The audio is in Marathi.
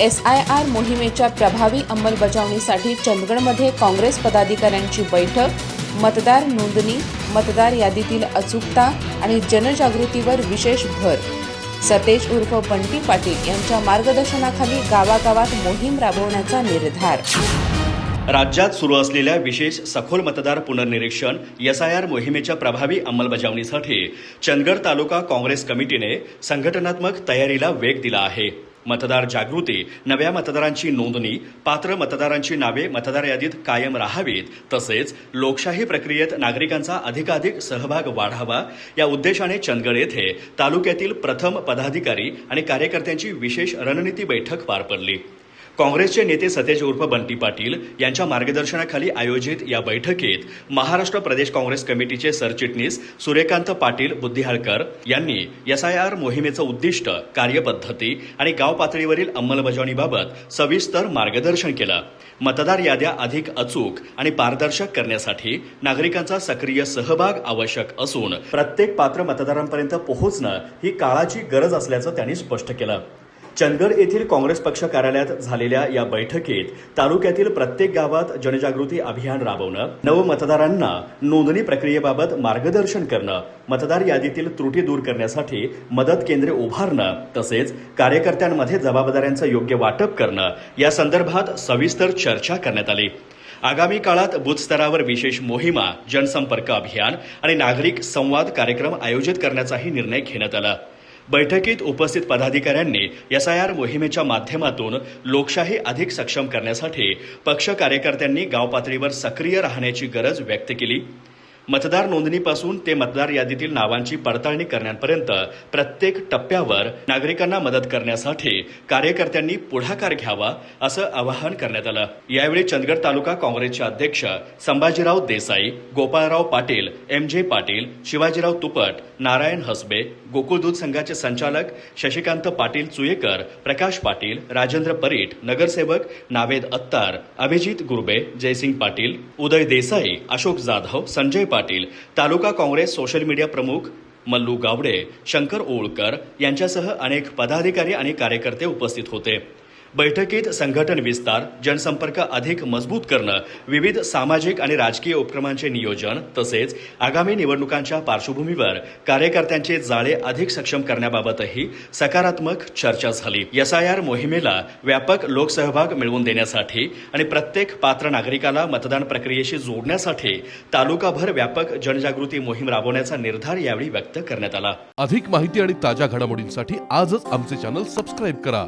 SIR मोहिमेच्या प्रभावी अंमलबजावणीसाठी चंदगडमध्ये काँग्रेस पदाधिकाऱ्यांची बैठक, मतदार नोंदणी, मतदार यादीतील अचूकता आणि जनजागृतीवर विशेष भर. सतेज उर्फ बंटी पाटील यांच्या मार्गदर्शनाखाली गावागावात मोहीम राबवण्याचा निर्धार. राज्यात सुरू असलेल्या विशेष सखोल मतदार पुनर्निरीक्षण SIR मोहिमेच्या प्रभावी अंमलबजावणीसाठी चंदगड तालुका काँग्रेस कमिटीने संघटनात्मक तयारीला वेग दिला आहे. मतदार जागृती, नव्या मतदारांची नोंदणी, पात्र मतदारांची नावे मतदार यादीत कायम राहावीत, तसेच लोकशाही प्रक्रियेत नागरिकांचा अधिकाधिक सहभाग वाढावा या उद्देशाने चंदगड येथे तालुक्यातील प्रथम पदाधिकारी आणि कार्यकर्त्यांची विशेष रणनीती बैठक पार पडली. काँग्रेसचे नेते सतेज उर्फ बंटी पाटील यांच्या मार्गदर्शनाखाली आयोजित या बैठकीत महाराष्ट्र प्रदेश काँग्रेस कमिटीचे सरचिटणीस सूर्यकांत पाटील बुद्धिहाळकर यांनी SIR मोहिमेचं उद्दिष्ट, कार्यपद्धती आणि गाव पातळीवरील अंमलबजावणीबाबत सविस्तर मार्गदर्शन केलं. मतदार याद्या अधिक अचूक आणि पारदर्शक करण्यासाठी नागरिकांचा सक्रिय सहभाग आवश्यक असून प्रत्येक पात्र मतदारांपर्यंत पोहोचणं ही काळाची गरज असल्याचं त्यांनी स्पष्ट केलं. चंदगड येथील काँग्रेस पक्ष कार्यालयात झालेल्या या बैठकीत तालुक्यातील प्रत्येक गावात जनजागृती अभियान राबवणं, नवमतदारांना नोंदणी प्रक्रियेबाबत मार्गदर्शन करणं, मतदार यादीतील त्रुटी दूर करण्यासाठी मदत केंद्रे उभारणं, तसेच कार्यकर्त्यांमध्ये जबाबदाऱ्यांचं योग्य वाटप करणं या संदर्भात सविस्तर चर्चा करण्यात आली. आगामी काळात बूथ स्तरावर विशेष मोहिमा, जनसंपर्क अभियान आणि नागरिक संवाद कार्यक्रम आयोजित करण्याचाही निर्णय घेण्यात आला. बैठकीत उपस्थित पदाधिकाऱ्यांनी SIR मोहिमेच्या माध्यमातून लोकशाही अधिक सक्षम करण्यासाठी पक्ष कार्यकर्त्यांनी गाव पातळीवर सक्रिय राहण्याची गरज व्यक्त केली. मतदार नोंदणीपासून ते मतदार यादीतील नावांची पडताळणी करण्यापर्यंत प्रत्येक टप्प्यावर नागरिकांना मदत करण्यासाठी कार्यकर्त्यांनी पुढाकार घ्यावा असं आवाहन करण्यात आलं. यावेळी चंदगड तालुका काँग्रेसचे अध्यक्ष संभाजीराव देसाई, गोपाळराव पाटील, MJ पाटील, शिवाजीराव तुपट, नारायण हसबे, गोकुळ दूध संघाचे संचालक शशिकांत पाटील चुयेकर, प्रकाश पाटील, राजेंद्र परीट, नगरसेवक नावेद अत्तार, अभिजित गुरबे, जयसिंग पाटील, उदय देसाई, अशोक जाधव, संजय पाटील, तालुका काँग्रेस सोशल मीडिया प्रमुख मल्लू गावडे, शंकर ओळकर यांच्यासह अनेक पदाधिकारी आणि कार्यकर्ते उपस्थित होते. बैठकीत संघटन विस्तार, जनसंपर्क अधिक मजबूत करणं, विविध सामाजिक आणि राजकीय उपक्रमांचे नियोजन तसेच आगामी निवडणुकांच्या पार्श्वभूमीवर कार्यकर्त्यांचे जाळे अधिक सक्षम करण्याबाबतही सकारात्मक चर्चा झाली. SIR मोहिमेला व्यापक लोकसहभाग मिळवून देण्यासाठी आणि प्रत्येक पात्र नागरिकाला मतदान प्रक्रियेशी जोडण्यासाठी तालुकाभर व्यापक जनजागृती मोहीम राबवण्याचा निर्धार यावेळी व्यक्त करण्यात आला. अधिक माहिती आणि ताज्या घडामोडींसाठी आजच आमचे चॅनल सबस्क्राईब करा.